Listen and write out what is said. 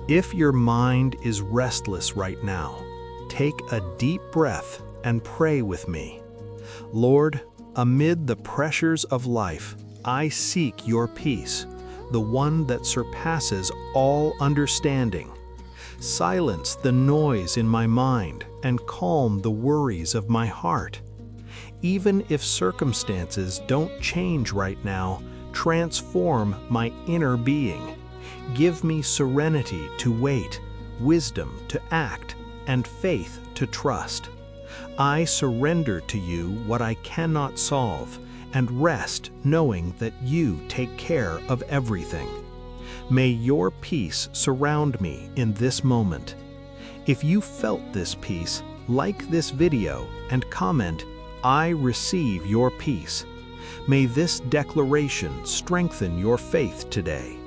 If your mind is restless right now, take a deep breath and pray with me. Lord, amid the pressures of life, I seek your peace, the one that surpasses all understanding. Silence the noise in my mind and calm the worries of my heart. Even if circumstances don't change right now, transform my inner being. Give me serenity to wait, wisdom to act, and faith to trust. I surrender to you what I cannot solve, and rest knowing that you take care of everything. May your peace surround me in this moment. If you felt this peace, like this video and comment, "I receive your peace." May this declaration strengthen your faith today.